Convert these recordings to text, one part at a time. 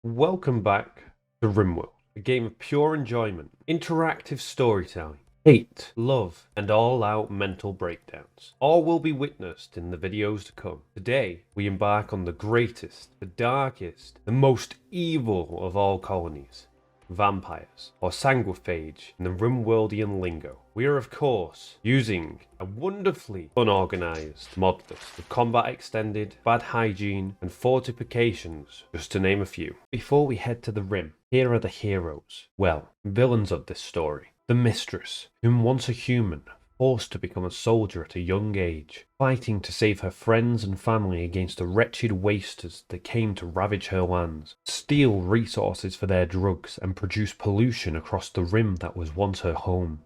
Welcome back to Rimworld, a game of pure enjoyment, interactive storytelling, hate, love, and all-out mental breakdowns. All will be witnessed in the videos to come. Today, we embark on the greatest, the darkest, the most evil of all colonies. Vampires, or sanguiphage in the Rimworldian lingo. We are of course using a wonderfully unorganised mod list of combat extended, bad hygiene and fortifications, just to name a few. Before we head to the Rim, here are the heroes, well, villains of this story. The Mistress, whom once a human, forced to become a soldier at a young age, fighting to save her friends and family against the wretched wasters that came to ravage her lands, steal resources for their drugs, and produce pollution across the Rim that was once her home.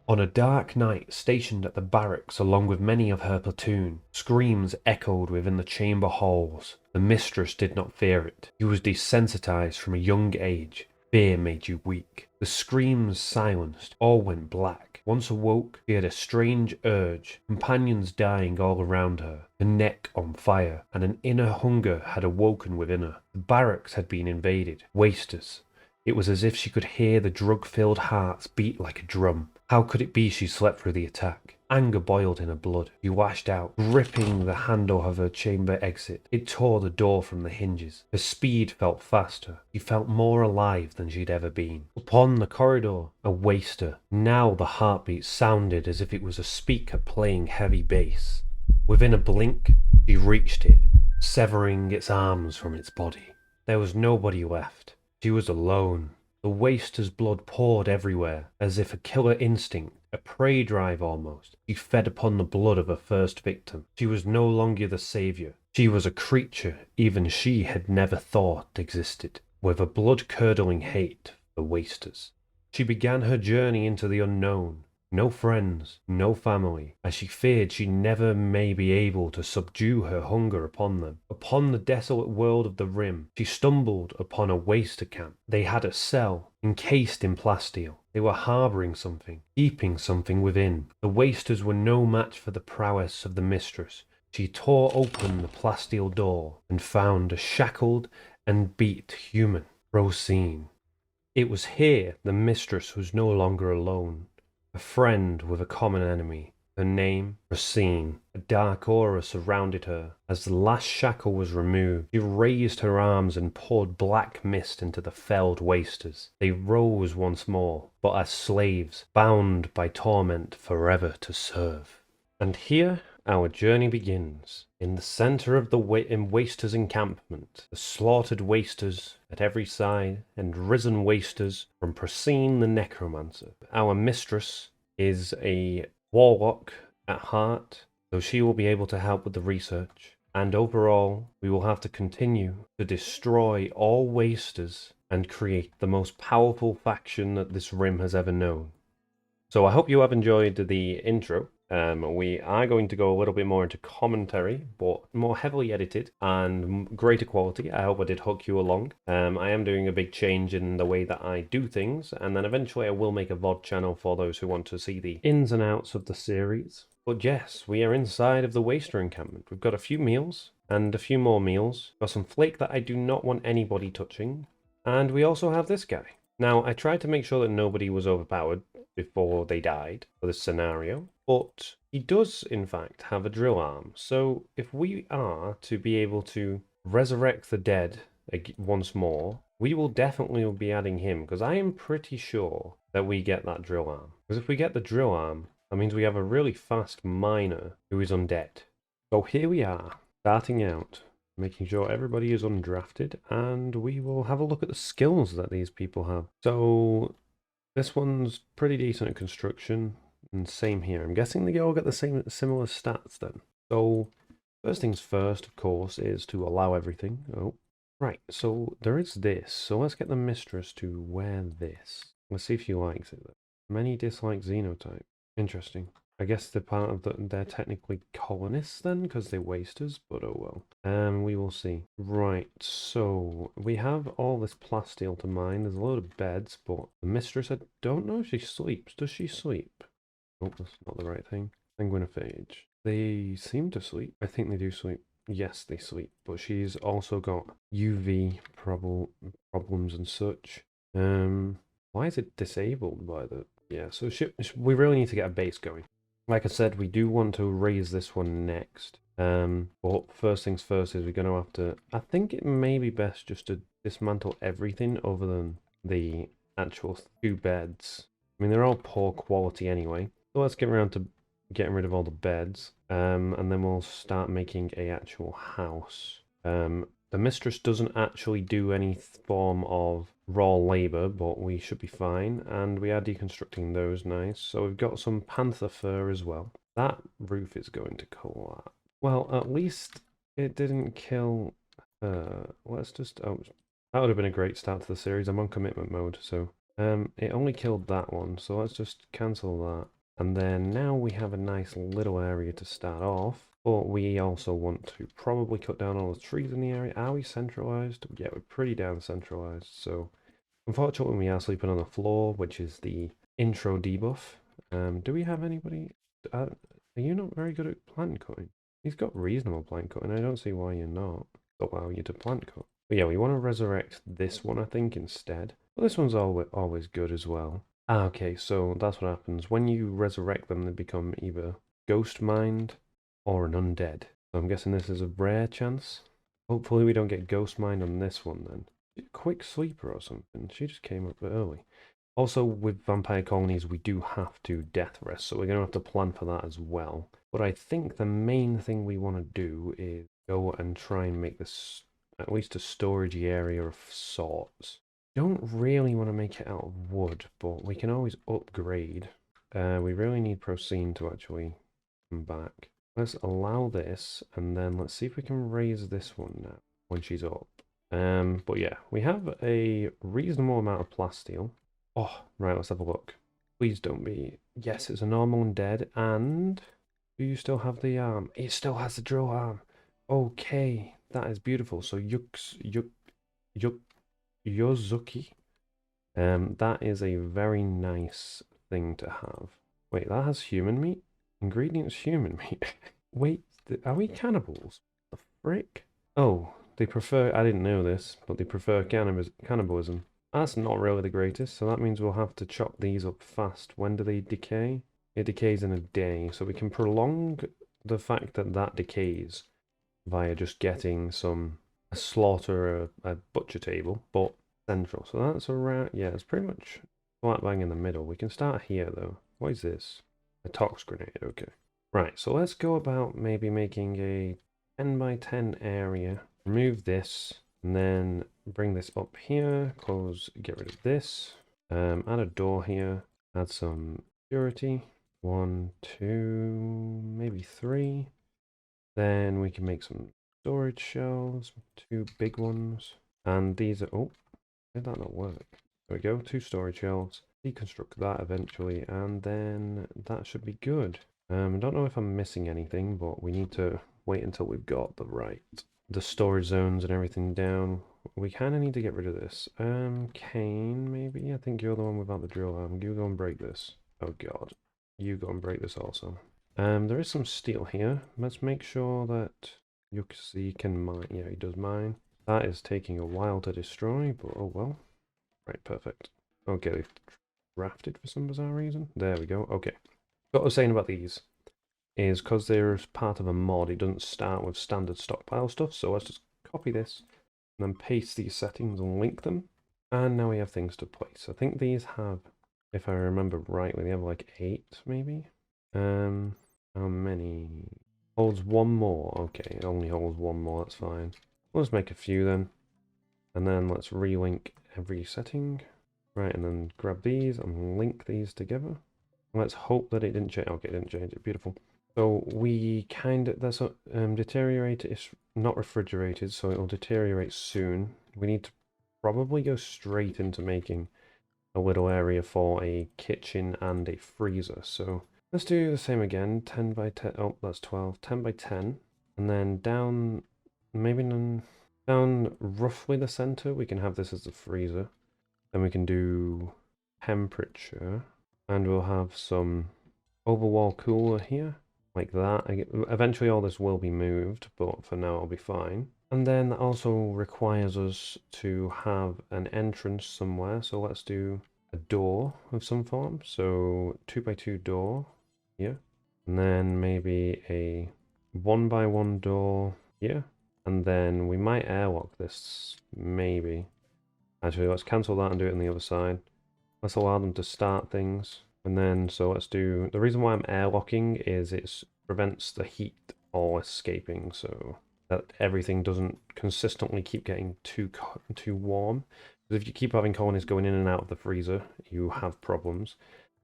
On a dark night, stationed at the barracks along with many of her platoon, screams echoed within the chamber halls. The Mistress did not fear it. She was desensitized from a young age. Fear made you weak. The screams silenced, all went black. Once awoke, she had a strange urge, companions dying all around her, her neck on fire, and an inner hunger had awoken within her. The barracks had been invaded. Wasters. It was as if she could hear the drug-filled hearts beat like a drum. How could it be she slept through the attack? Anger boiled in her blood. She lashed out, gripping the handle of her chamber exit. It tore the door from the hinges. Her speed felt faster. She felt more alive than she'd ever been. Upon the corridor, a waster. Now the heartbeat sounded as if it was a speaker playing heavy bass. Within a blink, she reached it, severing its arms from its body. There was nobody left. She was alone. The waster's blood poured everywhere, as if a killer instinct, a prey drive almost. She fed upon the blood of her first victim. She was no longer the savior. She was a creature even she had never thought existed, with a blood-curdling hate for the wasters. She began her journey into the unknown. No friends, no family, as she feared she never may be able to subdue her hunger upon them. Upon the desolate world of the Rim, she stumbled upon a waster camp. They had a cell, encased in plasteel. They were harbouring something, keeping something within. The wasters were no match for the prowess of the Mistress. She tore open the plasteel door, and found a shackled and beat human, Rosine. It was here the Mistress was no longer alone. A friend with a common enemy. Her name, Rosine. A dark aura surrounded her. As the last shackle was removed, she raised her arms and poured black mist into the felled wasters. They rose once more, but as slaves, bound by torment forever to serve. And here our journey begins. In the centre of the wasters' encampment, the slaughtered wasters at every side, and risen wasters from Procene the necromancer. Our mistress is a warlock at heart, so she will be able to help with the research. And overall, we will have to continue to destroy all wasters and create the most powerful faction that this Rim has ever known. So I hope you have enjoyed the intro. We are going to go a little bit more into commentary, but more heavily edited and greater quality. I hope I did hook you along. I am doing a big change in the way that I do things, and then eventually I will make a VOD channel for those who want to see the ins and outs of the series. But yes, we are inside of the Waster encampment. We've got a few meals, and a few more meals. Got some flake that I do not want anybody touching. And we also have this guy. Now, I tried to make sure that nobody was overpowered before they died for this scenario, but he does in fact have a drill arm. So if we are to be able to resurrect the dead once more, we will definitely be adding him, because I am pretty sure that we get that drill arm. Because if we get the drill arm, that means we have a really fast miner who is undead. So here we are, starting out, making sure everybody is undrafted, and we will have a look at the skills that these people have. So this one's pretty decent at construction, and same here. I'm guessing they all get the similar stats then. So first things first, of course, is to allow everything. Oh, right. So there is this. So let's get the Mistress to wear this. Let's see if she likes it. Many dislike Xenotype. Interesting. I guess they're part of they're technically colonists then, because they're wasters, but oh well. We will see. Right, so we have all this plasteel to mine. There's a load of beds, but the Mistress, I don't know if she sleeps. Does she sleep? Oh, that's not the right thing. Sanguinophage. They seem to sleep. I think they do sleep. yes, they sleep, but she's also got UV problems and such. Why is it disabled by the? Yeah, so we really need to get a base going. Like I said, we do want to raise this one next. But first things first is we're going to have to. I think it may be best just to dismantle everything other than the actual two beds. I mean, they're all poor quality anyway. So let's get around to getting rid of all the beds. And then we'll start making a actual house. The Mistress doesn't actually do any form of raw labor, but we should be fine. And we are deconstructing those, nice. So we've got some panther fur as well. That roof is going to collapse. Well, at least it didn't kill her. Let's just... Oh, that would have been a great start to the series. I'm on commitment mode, so... it only killed that one, so let's just cancel that. And then now we have a nice little area to start off. But we also want to probably cut down all the trees in the area. Are we centralized? Yeah, we're pretty down centralized. So unfortunately we are sleeping on the floor, which is the intro debuff. Do we have anybody? Are you not very good at plant cutting? He's got reasonable plant cutting. I don't see why you're not. Allow you to plant cut. But yeah, we want to resurrect this one, I think, instead. But this one's always good as well. Ah, okay, so that's what happens. When you resurrect them, they become either ghost mind or an undead. So I'm guessing this is a rare chance. Hopefully we don't get ghost mind on this one then. Quick sleeper or something. She just came up early. Also, with vampire colonies, we do have to death rest, so we're going to have to plan for that as well. But I think the main thing we want to do is go and try and make this at least a storage area of sorts. Don't really want to make it out of wood, but we can always upgrade. We really need Procene to actually come back. Let's allow this, and then let's see if we can raise this one now when she's up. But yeah, we have a reasonable amount of plasteel. Oh, right, let's have a look. Please don't be... Yes, it's a normal undead, and... Do you still have the arm? It still has the drill arm. Okay, that is beautiful. So Yozuki. That is a very nice thing to have. Wait, that has human meat? Ingredients human meat. Wait, are we cannibals? The frick? Oh, they prefer... I didn't know this, but they prefer cannibalism. That's not really the greatest, so that means we'll have to chop these up fast. When do they decay? It decays in a day, so we can prolong the fact that that decays via just getting a slaughter, a butcher table, but central. So that's around, yeah, it's pretty much flat bang in the middle. We can start here though. What is this? A tox grenade, okay. Right, so let's go about maybe making a 10 by 10 area. Remove this, and then bring this up here, get rid of this. Add a door here, add some security. 1, 2, maybe 3. Then we can make some storage shelves, 2 big ones. And these are, oh, did that not work? There we go, 2 storage shelves. Deconstruct that eventually, and then that should be good. I don't know if I'm missing anything, but we need to wait until we've got the storage zones and everything down. We kind of need to get rid of this. Kane, maybe? I think you're the one without the drill arm. You go and break this. Oh god. You go and break this also. There is some steel here. Let's make sure that Yuxi can mine. Yeah, he does mine. That is taking a while to destroy, but oh well. Right, perfect. Okay, they've drafted for some bizarre reason. There we go. Okay. What I was saying about these is because they're part of a mod, it doesn't start with standard stockpile stuff. So let's just copy this and then paste these settings and link them. And now we have things to place. I think these have, if I remember rightly, they have like 8 maybe. How many? Holds 1 more. Okay, it only holds 1 more, that's fine. Let's make a few then. And then let's relink every setting. Right, and then grab these and link these together. Let's hope that it didn't change. Okay, it didn't change it. Beautiful. So we that's deteriorated. It's not refrigerated, so it'll deteriorate soon. We need to probably go straight into making a little area for a kitchen and a freezer. So let's do the same again. 10 by 10. Oh, that's 12. 10 by 10. And then down, maybe down roughly the center, we can have this as the freezer. Then we can do temperature. And we'll have some overwall cooler here. like that. Eventually all this will be moved, but for now it'll be fine. And then that also requires us to have an entrance somewhere. So let's do a door of some form. So 2x2 door here. And then maybe a 1x1 door here. And then we might airlock this, maybe. Actually, let's cancel that and do it on the other side. Let's allow them to start things. And then, so let's do... The reason why I'm airlocking is it prevents the heat all escaping, so that everything doesn't consistently keep getting too warm. Because if you keep having colonies going in and out of the freezer, you have problems.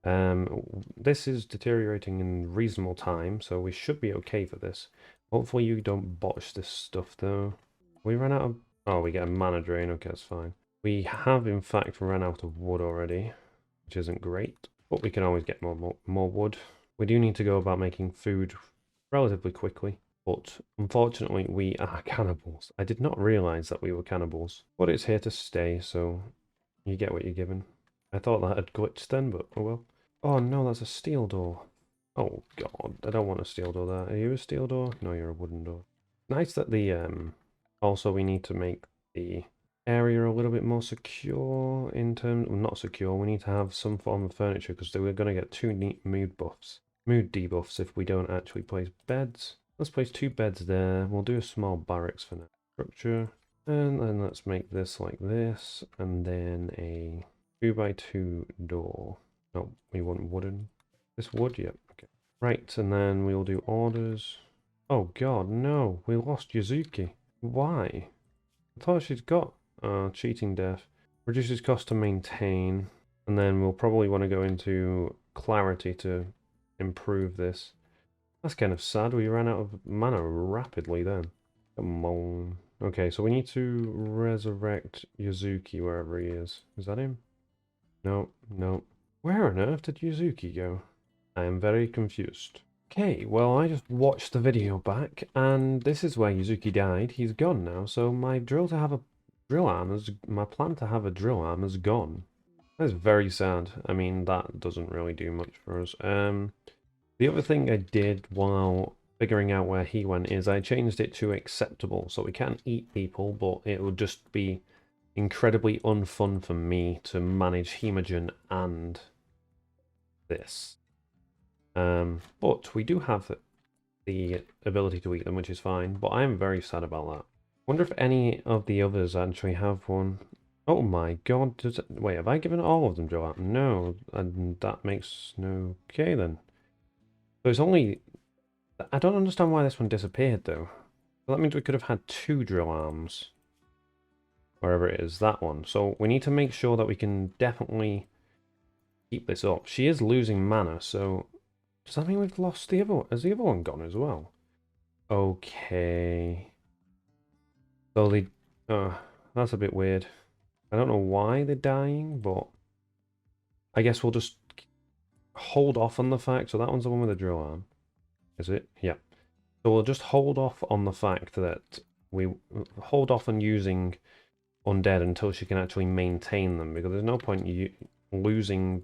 This is deteriorating in reasonable time, so we should be okay for this. Hopefully you don't botch this stuff, though. We ran out of... Oh, we get a mana drain. Okay, that's fine. We have, in fact, run out of wood already, which isn't great, but we can always get more wood. We do need to go about making food relatively quickly, but unfortunately we are cannibals. I did not realize that we were cannibals, but it's here to stay, so you get what you're given. I thought that had glitched then, but oh well. Oh no, that's a steel door. Oh god, I don't want a steel door there. Are you a steel door? No, you're a wooden door. Nice that the, also we need to make the area a little bit more secure in terms, well, not secure, we need to have some form of furniture because we're going to get two neat mood debuffs if we don't actually place beds. Let's place 2 beds there. We'll do a small barracks for now. Structure. And then let's make this like this. And then a 2x2 door. No, we want wooden. This wood? Yep. Okay. Right, and then we'll do orders. Oh god, no. We lost Yuzuki. Why? I thought she'd got cheating death. Reduces cost to maintain. And then we'll probably want to go into clarity to improve this. That's kind of sad. We ran out of mana rapidly then. Come on. Okay, so we need to resurrect Yuzuki wherever he is. Is that him? No, no. Where on earth did Yuzuki go? I am very confused. Okay, well, I just watched the video back, and this is where Yuzuki died. He's gone now, so my drill to have a drill arm is... My plan to have a drill arm is gone. That's very sad. I mean, that doesn't really do much for us. The other thing I did while figuring out where he went is I changed it to acceptable, so we can eat people, but it would just be incredibly unfun for me to manage Hemogen and this. But we do have the ability to eat them, which is fine, but I am very sad about that. Wonder if any of the others actually have one. Oh my god, wait, have I given all of them Joanne? No, and that makes no... Okay then. So it's only... I don't understand why this one disappeared though. So that means we could have had 2 drill arms. Wherever it is, that one. So we need to make sure that we can definitely keep this up. She is losing mana, so... Does that mean we've lost the other one? Has the other one gone as well? Okay. So they... that's a bit weird. I don't know why they're dying, but... I guess we'll just hold off on the fact... So that one's the one with the drill arm. Is it? Yeah. So we'll just hold off on the fact that we hold off on using undead until she can actually maintain them, because there's no point you losing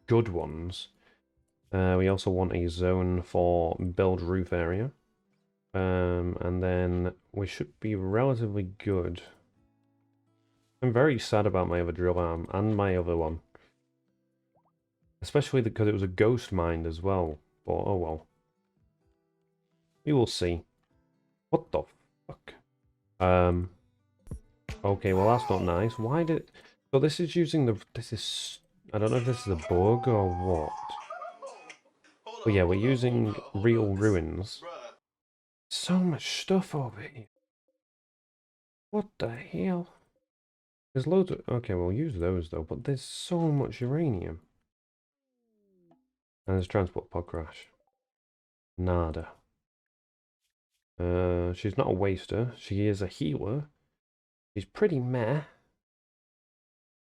good ones. We also want a zone for build roof area. And then we should be relatively good. I'm very sad about my other drill arm and my other one. Especially because it was a ghost mind as well. But oh well. We will see. What the fuck? Okay, well that's not nice. Why did... So this is using the... This is... I don't know if this is a bug or what. But yeah, we're using real ruins. So much stuff over here. What the hell? There's loads of... Okay, we'll use those though, but there's so much uranium. And there's transport pod crash. Nada. She's not a waster. She is a healer. She's pretty meh.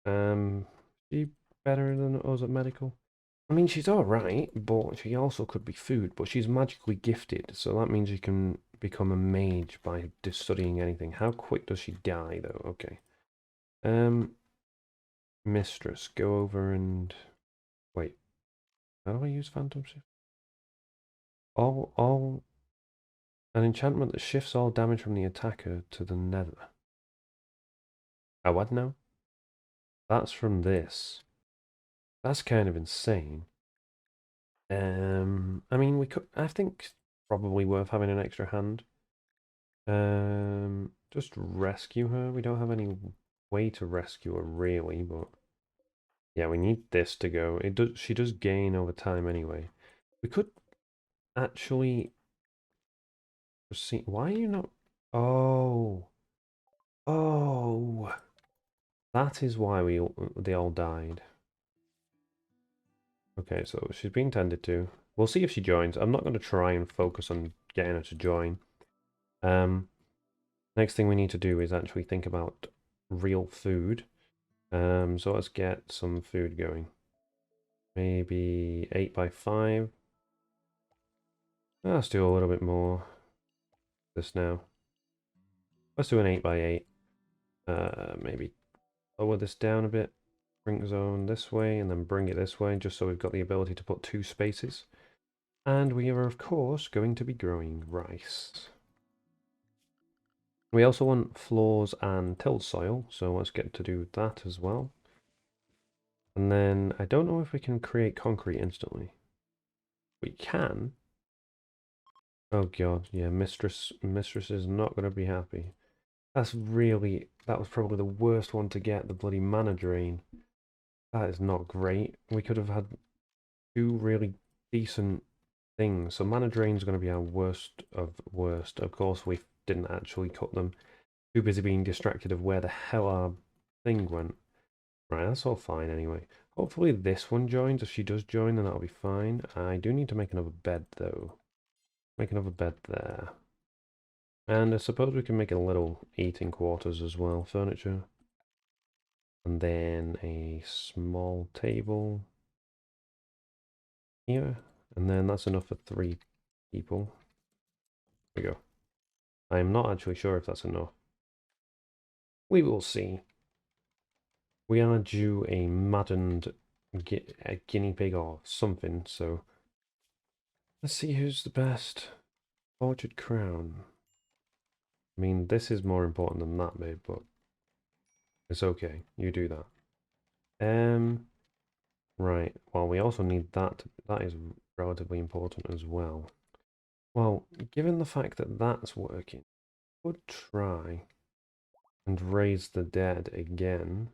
She better than us at medical? I mean, she's alright, but she also could be food, but she's magically gifted, so that means she can become a mage by just studying anything. How quick does she die, though? Okay. Mistress, go over and... Wait. How do I use Phantom Shift? All an enchantment that shifts all damage from the attacker to the nether. Oh, what now? That's from this. That's kind of insane. I mean, we could. I think probably worth having an extra hand. Just rescue her. We don't have any way to rescue her really, but yeah, we need this to go. It does. She does gain over time anyway. We could actually proceed. Why are you not? Oh, oh, that is why they all died. Okay, so she's being tended to. We'll see if she joins. I'm not going to try and focus on getting her to join. Next thing we need to do is actually think about real food. So let's get some food going. Maybe 8 by 5. Let's do a little bit more. This now. Let's do an 8 by 8. Maybe lower this down a bit. Bring zone this way and then bring it this way, just so we've got the ability to put 2 spaces. And we are, of course, going to be growing rice. We also want floors and tilled soil, so let's get to do that as well. And then I don't know if we can create concrete instantly. We can. Oh god, yeah, Mistress is not going to be happy. That was probably the worst one to get, the bloody mana drain. That is not great. We could have had 2 really decent things. So mana drain is going to be our worst of worst. Of course, we didn't actually cut them. Too busy being distracted of where the hell our thing went. Right, that's all fine anyway. Hopefully this one joins. If she does join, then that'll be fine. I do need to make another bed, though. Make another bed there. And I suppose we can make a little eating quarters as well. Furniture. And then a small table here. And then that's enough for 3 people. There we go. I'm not actually sure if that's enough. We will see. We are due a maddened guinea pig or something, so let's see who's the best. Orchard Crown. I mean, this is more important than that, babe, but it's okay. You do that. Right. Well, we also need that. That is relatively important as well. Well, given the fact that that's working, I would try and raise the dead again.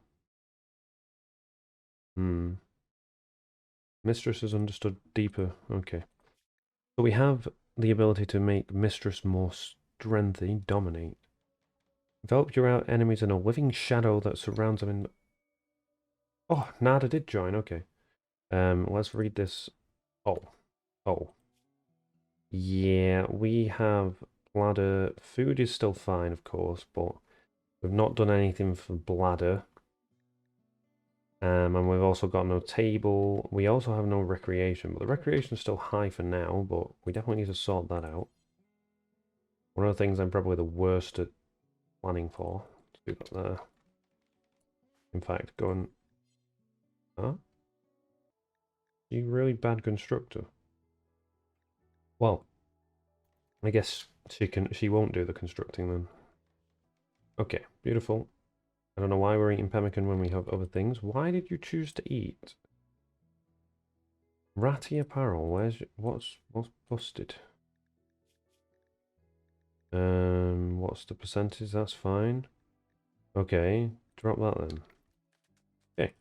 Mistress has understood deeper. Okay. So we have the ability to make Mistress more strengthy, dominate. Envelop your enemies in a living shadow that surrounds them in... Oh, Nada did join, okay. Let's read this. Oh. Yeah, we have bladder. Food is still fine, of course, but we've not done anything for bladder. And we've also got no table. We also have no recreation, but the recreation is still high for now, but we definitely need to sort that out. One of the things I'm probably the worst at planning for. Let's do that there. In fact, go and... Huh? You really bad constructor. Well, I guess she won't do the constructing then. Okay, beautiful. I don't know why we're eating pemmican when we have other things. Why did you choose to eat? Ratty apparel, what's busted? What's the percentage? That's fine. Okay, drop that then. Okay.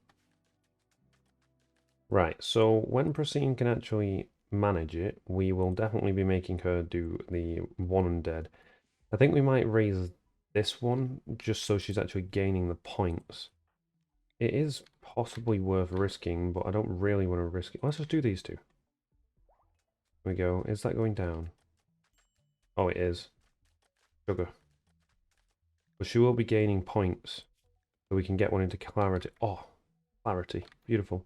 Right, so when Prasine can actually manage it, we will definitely be making her do the one undead. I think we might raise this one just so she's actually gaining the points. It is possibly worth risking, but I don't really want to risk it. Let's just do these 2. There we go. Is that going down? Oh, it is. Sugar. But she will be gaining points. So we can get one into clarity. Oh, clarity. Beautiful.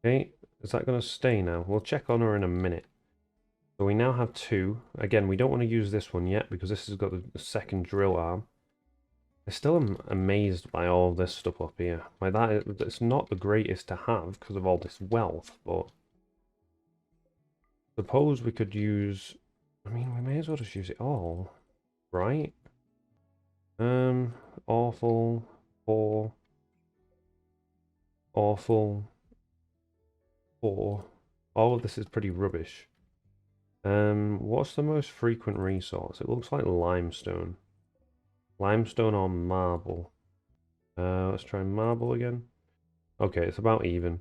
Okay. Is that going to stay now? We'll check on her in a minute. So we now have 2. Again, we don't want to use this one yet because this has got the second drill arm. I still am amazed by all this stuff up here. Like that, it's not the greatest to have because of all this wealth, but Suppose we could use... I mean, we may as well just use it all, right? Awful, poor, awful, poor. All of this is pretty rubbish. What's the most frequent resource? It looks like limestone. Limestone or marble? Let's try marble again. Okay, it's about even.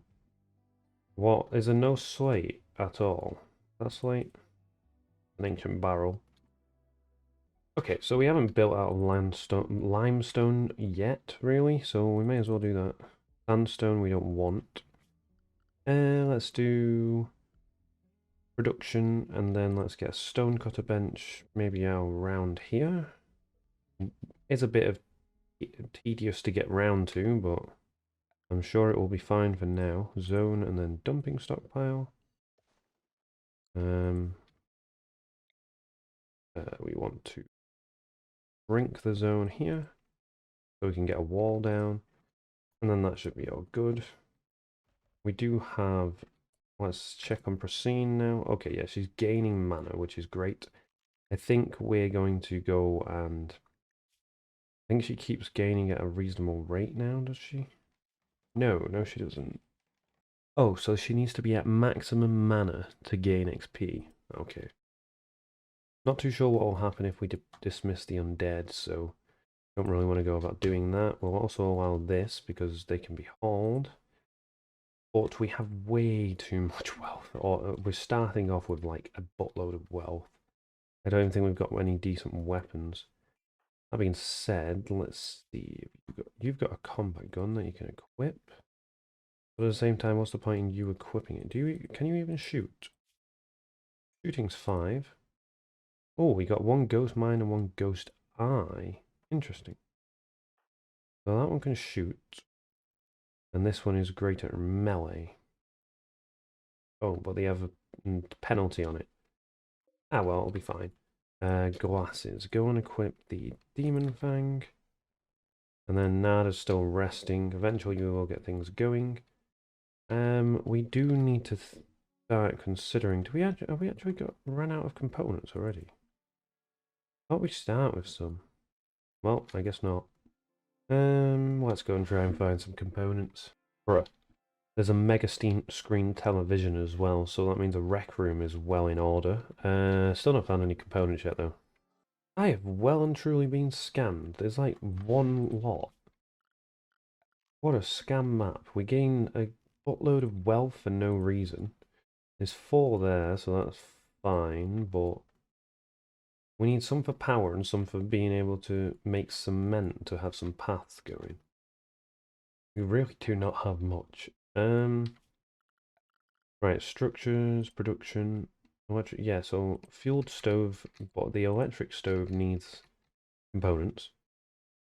What? Is there no slate at all? That slate? An ancient barrel. Okay, so we haven't built out limestone yet, really, so we may as well do that. Sandstone we don't want. Let's do production, and then let's get a stone cutter bench, maybe around here. It's a bit of tedious to get round to, but I'm sure it will be fine for now. Zone and then dumping stockpile. We want to shrink the zone here so we can get a wall down, and then that should be all good. We do have, let's check on Prasine now. Okay, yeah, she's gaining mana, which is great. I think we're going to go and, I think she keeps gaining at a reasonable rate now, does she? No, she doesn't. Oh, so she needs to be at maximum mana to gain XP. Okay. Not too sure what will happen if we dismiss the undead, so don't really want to go about doing that. We'll also allow this because they can be hauled. But we have way too much wealth. Or we're starting off with like a buttload of wealth. I don't even think we've got any decent weapons. That being said, let's see. You've got a combat gun that you can equip. But at the same time, what's the point in you equipping it? Can you even shoot? Shooting's 5. Oh, we got 1 ghost mine and 1 ghost eye. Interesting. So that one can shoot. And this one is great at melee. Oh, but they have a penalty on it. Ah, well, it'll be fine. Glasses. Go and equip the Demon Fang. And then Nada's still resting. Eventually we will get things going. We do need to start considering... Have we actually run out of components already? Thought we start with some. Well, I guess not. Let's go and try and find some components. Bruh. There's a mega screen television as well, so that means a rec room is well in order. Still not found any components yet, though. I have well and truly been scammed. There's like one lot. What a scam map. We gain a buttload of wealth for no reason. There's 4 there, so that's fine, but we need some for power and some for being able to make cement to have some paths going. We really do not have much. Right, structures, production, electric. Yeah, so fueled stove, but the electric stove needs components.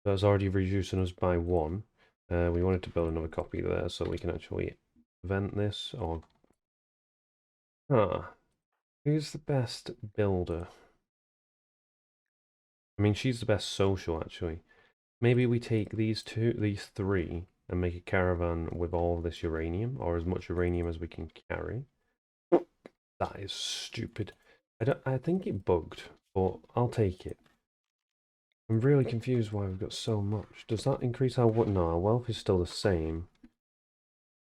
That's already reducing us by 1. We wanted to build another copy there so we can actually vent this. Or who's the best builder? I mean, she's the best social actually. Maybe we take these 3, and make a caravan with all of this uranium, or as much uranium as we can carry. That is stupid. I think it bugged, but I'll take it. I'm really confused why we've got so much. Does that increase our what? No, our wealth is still the same.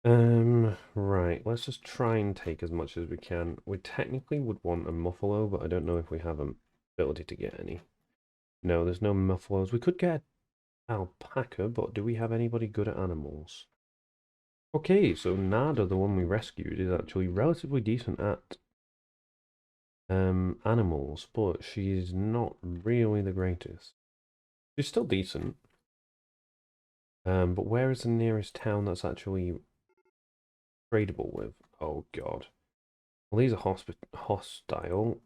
Right, let's just try and take as much as we can. We technically would want a muffalo, but I don't know if we have an ability to get any. No, there's no muffalos. We could get alpaca, but do we have anybody good at animals? Okay, so Nada, the one we rescued, is actually relatively decent at animals, but she's not really the greatest. She's still decent. But where is the nearest town that's actually tradable with? Oh god. Well, these are hostile.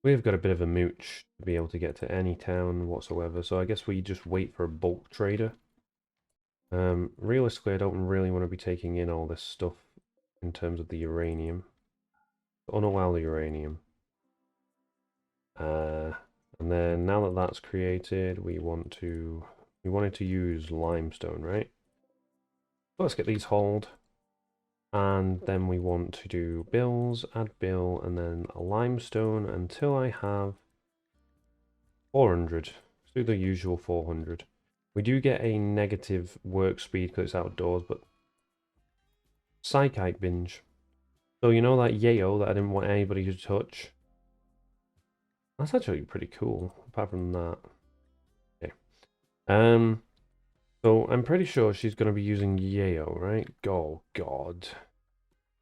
We've got a bit of a mooch to be able to get to any town whatsoever, so I guess we just wait for a bulk trader. Realistically, I don't really want to be taking in all this stuff in terms of the uranium. Unallow the uranium. And then now that that's created, we wanted to use limestone, right? So let's get these hauled. And then we want to do bills, add bill, and then a limestone until I have 400. Let's do the usual 400. We do get a negative work speed because it's outdoors, but Psychite binge. So you know that yayo that I didn't want anybody to touch? That's actually pretty cool, apart from that. Okay. So I'm pretty sure she's going to be using yayo, right? Oh, God.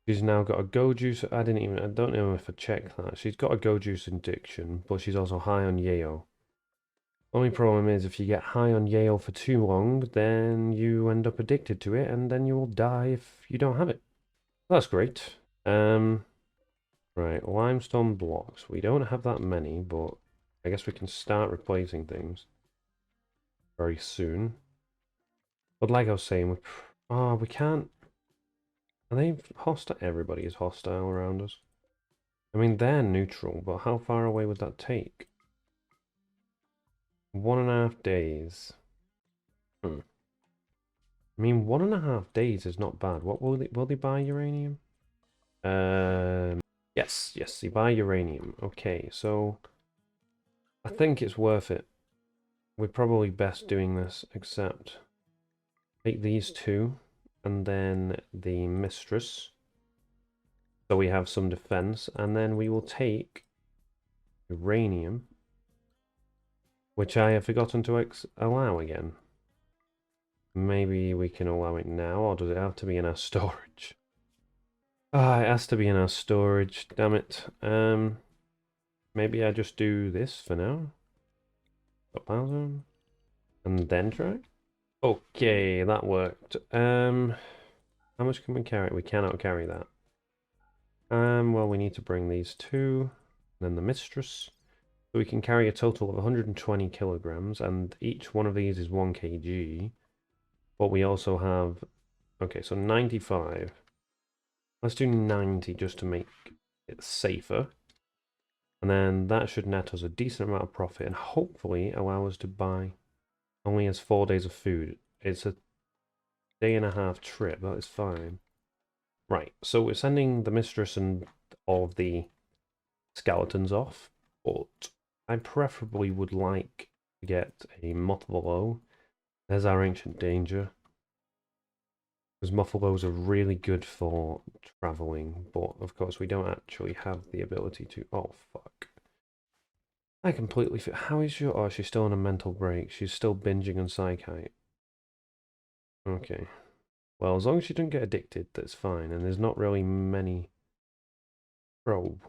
She's now got a go juice. I don't know if I checked that. She's got a go juice addiction, but she's also high on yayo. Only problem is if you get high on yayo for too long, then you end up addicted to it, and then you will die if you don't have it. That's great. Right, limestone blocks. We don't have that many, but I guess we can start replacing things very soon. But like I was saying, we can't. Are they hostile? Everybody is hostile around us. I mean, they're neutral, but how far away would that take? 1.5 days. I mean, 1.5 days is not bad. What will they buy uranium? Yes, they buy uranium. Okay, so I think it's worth it. We're probably best doing this, except take these two, and then the Mistress. So we have some defense, and then we will take uranium, which I have forgotten to allow again. Maybe we can allow it now, or does it have to be in our storage? Ah, it has to be in our storage, damn it. Maybe I just do this for now. Stockpile zone. And then try? Okay, that worked. How much can we carry? We cannot carry that. Well, we need to bring these two. Then the Mistress. So we can carry a total of 120 kilograms, and each one of these is 1 kg. But we also have... Okay, so 95. Let's do 90 just to make it safer. And then that should net us a decent amount of profit and hopefully allow us to buy only as 4 days of food. It's a 1.5 day trip, that is fine. Right, so we're sending the Mistress and all of the skeletons off, but I preferably would like to get a Muffalo. There's our ancient danger. Because Muffalos are really good for traveling, but of course we don't actually have the ability to... Oh, fuck. I completely... How is your... Oh, she's still on a mental break. She's still binging on Psychite. Okay. Well, as long as she doesn't get addicted, that's fine. And there's not really many... Bro.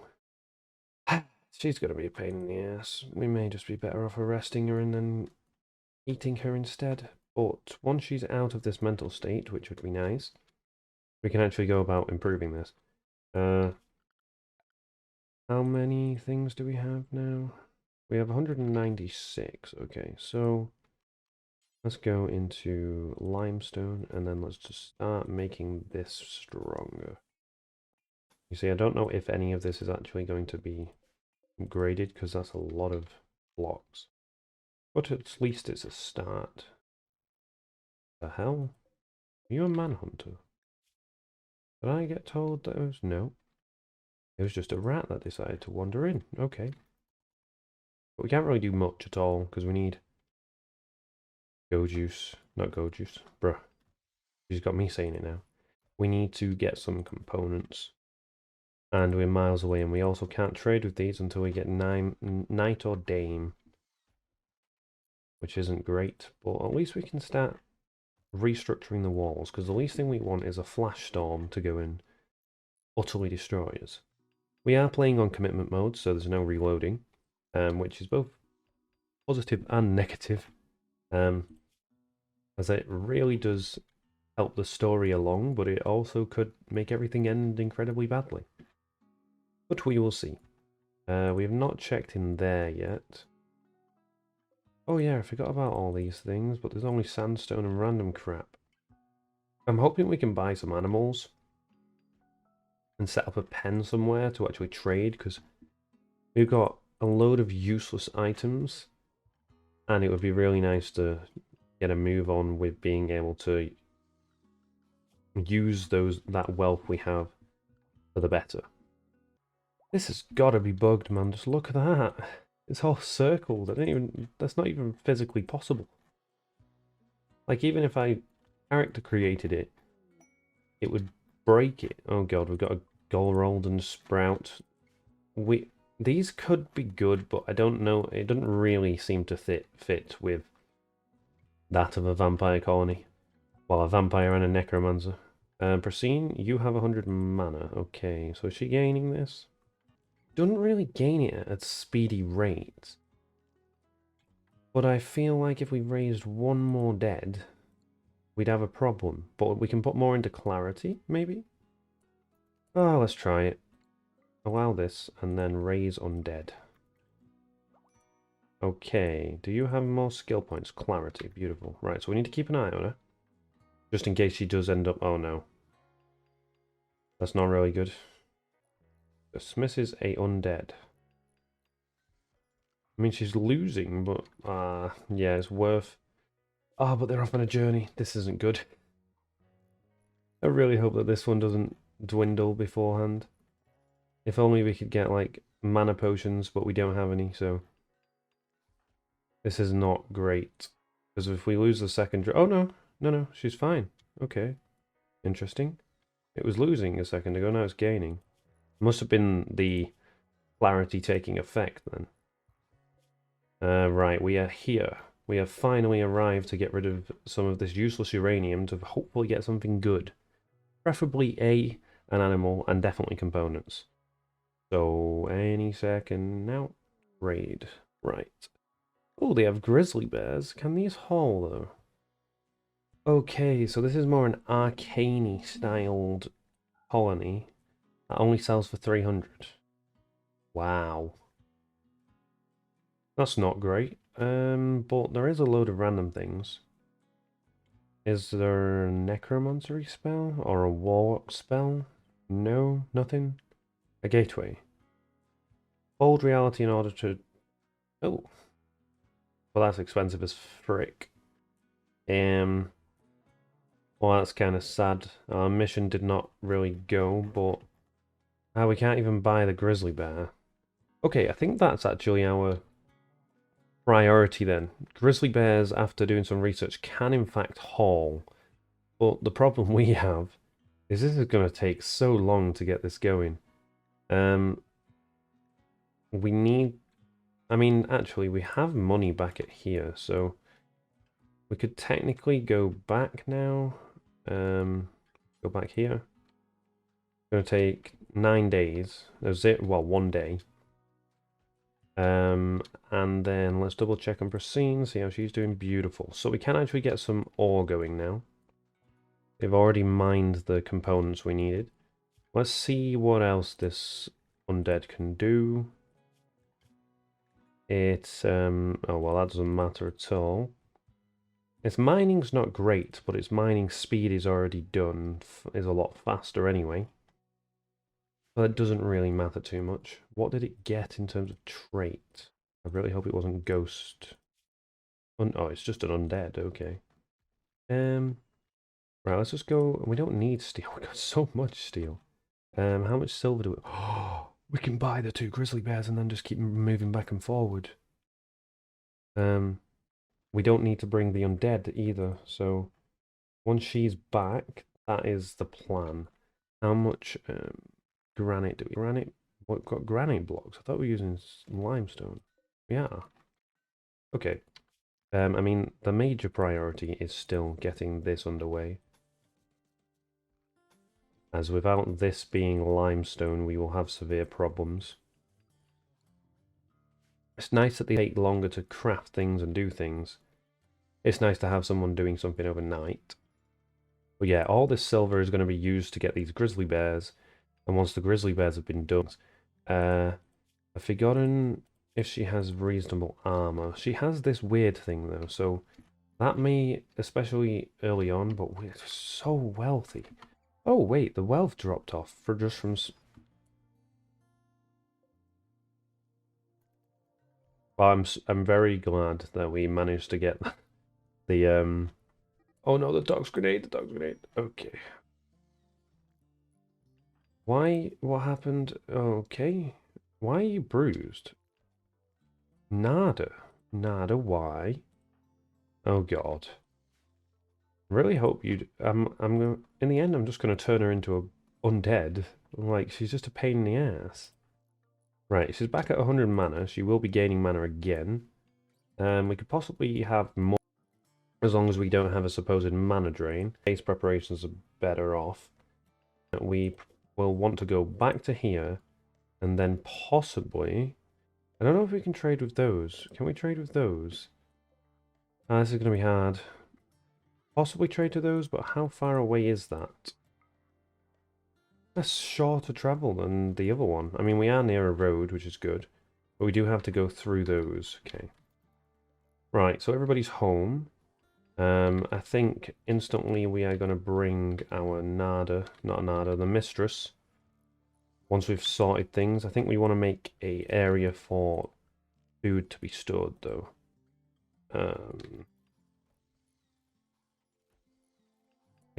She's going to be a pain in the ass. We may just be better off arresting her and then eating her instead. But once she's out of this mental state, which would be nice, we can actually go about improving this. How many things do we have now? We have 196. Okay, so let's go into limestone and then let's just start making this stronger. You see, I don't know if any of this is actually going to be graded because that's a lot of blocks. But at least it's a start. The hell? Are you a manhunter? Did I get told that it was... No. It was just a rat that decided to wander in. Okay. But we can't really do much at all because we need go juice. Not go juice. Bruh. She's got me saying it now. We need to get some components. And we're miles away, and we also can't trade with these until we get Knight or Dame. Which isn't great, but at least we can start restructuring the walls, because the least thing we want is a flash storm to go and utterly destroy us. We are playing on commitment mode, so there's no reloading, which is both positive and negative, as it really does help the story along, but it also could make everything end incredibly badly. But we will see. We have not checked in there yet. Oh yeah, I forgot about all these things, but there's only sandstone and random crap. I'm hoping we can buy some animals and set up a pen somewhere to actually trade, because we've got a load of useless items, and it would be really nice to get a move on with being able to use that wealth we have for the better. This has got to be bugged, man. Just look at that. It's all circled. That's not even physically possible. Like, even if I character created it, it would break it. Oh god, we've got a Golrolden Sprout. These could be good, but I don't know. It doesn't really seem to fit with that of a vampire colony. Well, a vampire and a necromancer. Prasine, you have 100 mana. Okay, so is she gaining this? Doesn't really gain it at a speedy rate. But I feel like if we raised one more dead, we'd have a problem. But we can put more into clarity, maybe? Oh, let's try it. Allow this, and then raise undead. Okay, do you have more skill points? Clarity, beautiful. Right, so we need to keep an eye on her. Just in case she does end up... Oh no. That's not really good. Dismisses a undead. I mean, she's losing, but... yeah, it's worth... Ah, but they're off on a journey. This isn't good. I really hope that this one doesn't dwindle beforehand. If only we could get, like, mana potions, but we don't have any, so... This is not great. Because if we lose the second... Oh, no. No, she's fine. Okay. Interesting. It was losing a second ago, now it's gaining. Must have been the clarity taking effect, then. Right, we are here. We have finally arrived to get rid of some of this useless uranium to hopefully get something good. Preferably an animal, and definitely components. So, any second now. Raid. Right. Oh, they have grizzly bears. Can these haul, though? Okay, so this is more an arcane styled colony that only sells for 300. Wow. That's not great. But there is a load of random things. Is there a necromancy spell or a warlock spell? No, nothing. A gateway. Hold reality in order to... Oh. Well, that's expensive as frick. Well, that's kind of sad. Our mission did not really go, but... we can't even buy the grizzly bear. Okay, I think that's actually our priority then. Grizzly bears, after doing some research, can in fact haul. But the problem we have is this is going to take so long to get this going. We need... I mean, actually, we have money back at here, so... We could technically go back now. Go back here. It's going to take 9 days. Well, 1 day. And then let's double check on Prasine, see how she's doing. Beautiful. So we can actually get some ore going now. They've already mined the components we needed. Let's see what else this undead can do. It's, oh well, that doesn't matter at all. Its mining's not great, but its mining speed is already done, is a lot faster anyway. But it doesn't really matter too much. What did it get in terms of trait? I really hope it wasn't ghost. Oh, it's just an undead, okay. Right, let's just go. We don't need steel. We got so much steel. How much silver do we... Oh, we can buy the 2 grizzly bears and then just keep moving back and forward. We don't need to bring the undead either, so once she's back, that is the plan. How much granite do we... Granite? What, got granite blocks? I thought we were using limestone. Yeah. Okay. I mean, the major priority is still getting this underway. As without this being limestone, we will have severe problems. It's nice that they take longer to craft things and do things. It's nice to have someone doing something overnight. But yeah, all this silver is going to be used to get these grizzly bears. And once the grizzly bears have been done... I've forgotten if she has reasonable armor. She has this weird thing though, so that may, especially early on, but we're so wealthy. Oh wait, the wealth dropped off for just from... Well, I'm very glad that we managed to get the Oh no, the dog's grenade, Okay. Why? What happened? Okay. Why are you bruised? Nada. Nada, why? Oh god. Really hope you'd... I'm gonna... In the end, I'm just gonna turn her into a undead. Like, she's just a pain in the ass. Right, she's back at 100 mana. She will be gaining mana again. We could possibly have more, as long as we don't have a supposed mana drain. Base preparations are better off. We will want to go back to here, and then possibly... I don't know if we can trade with those. Can we trade with those? This is going to be hard. Possibly trade to those, but how far away is that? That's shorter travel than the other one. I mean, we are near a road, which is good. But we do have to go through those. Okay. Right, so everybody's home. I think instantly we are going to bring our the Mistress. Once we've sorted things, I think we want to make a area for food to be stored, though. I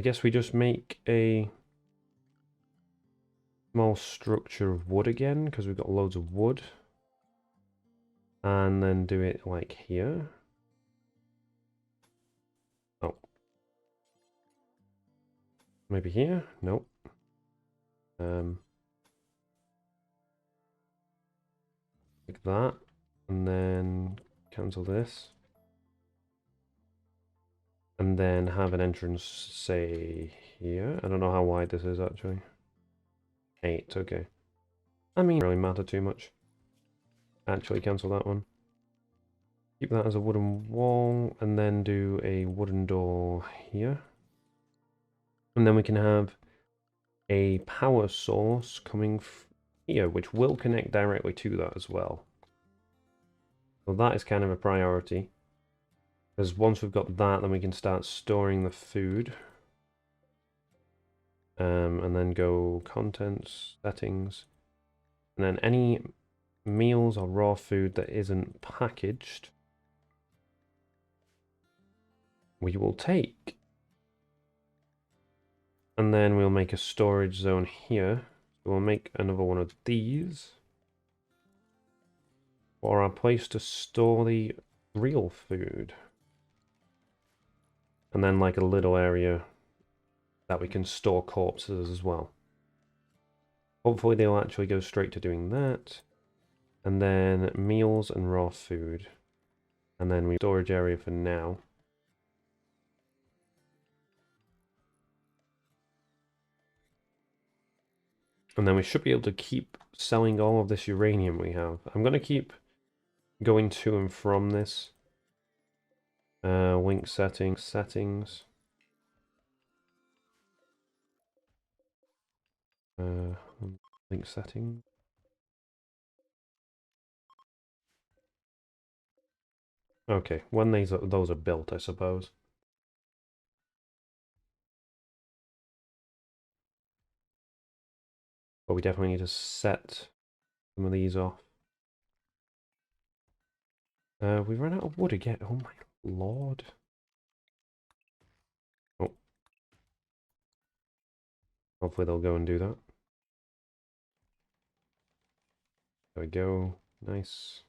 guess we just make a small structure of wood again, because we've got loads of wood. And then do it like here. Oh. Maybe here? Nope. Like that. And then cancel this. And then have an entrance, say, here. I don't know how wide this is, actually. 8, okay. I mean, it doesn't really matter too much. Actually, cancel that one. Keep that as a wooden wall, and then do a wooden door here. And then we can have a power source coming here, which will connect directly to that as well. So that is kind of a priority. Because once we've got that, then we can start storing the food. And then go contents, settings. And then any meals or raw food that isn't packaged, we will take. And then we'll make a storage zone here. So we'll make another one of these. For our place to store the real food. And then like a little area that we can store corpses as well. Hopefully they'll actually go straight to doing that. And then meals and raw food. And then we storage area for now. And then we should be able to keep selling all of this uranium we have. I'm going to keep going to and from this. Link settings. Link settings. Okay, when those are built, I suppose. But we definitely need to set some of these off. We've run out of wood again. Oh my lord. Oh. Hopefully they'll go and do that. There we go. Nice.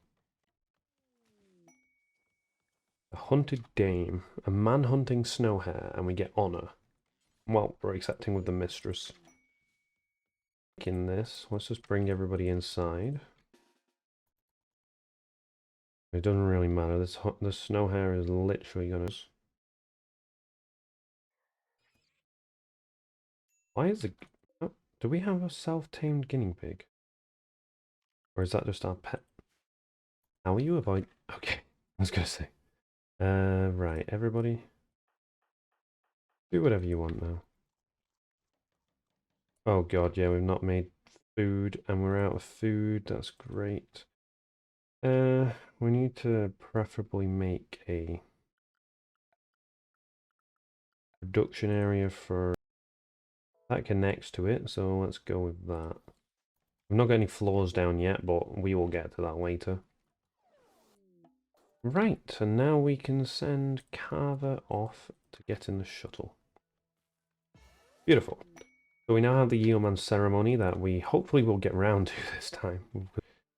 A hunted dame. A man hunting snow hare, and we get honor. Well, we're accepting with the mistress. In this, let's just bring everybody inside. It doesn't really matter. The snow hare is literally gonna. Why is the? Oh, do we have a self-tamed guinea pig? Or is that just our pet? How are you avoid? Okay, I was gonna say. Right, everybody. Do whatever you want now. Oh god, yeah, we've not made food and we're out of food. That's great. We need to preferably make a production area for that connects to it, so let's go with that. We've not got any floors down yet, but we will get to that later. Right, and now we can send Carver off to get in the shuttle. Beautiful. So we now have the Yeoman ceremony that we hopefully will get round to this time.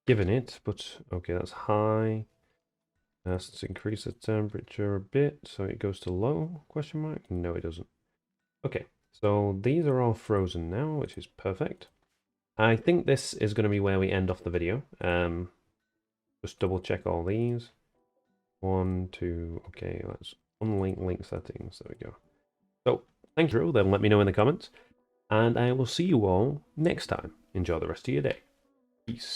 Given it, but okay, that's high. Let's increase the temperature a bit so it goes to low, question mark? No, it doesn't. Okay, so these are all frozen now, which is perfect. I think this is going to be where we end off the video. Just double check all these. 1, 2, okay, let's unlink link settings, there we go. So, thank you, then let me know in the comments, and I will see you all next time. Enjoy the rest of your day. Peace.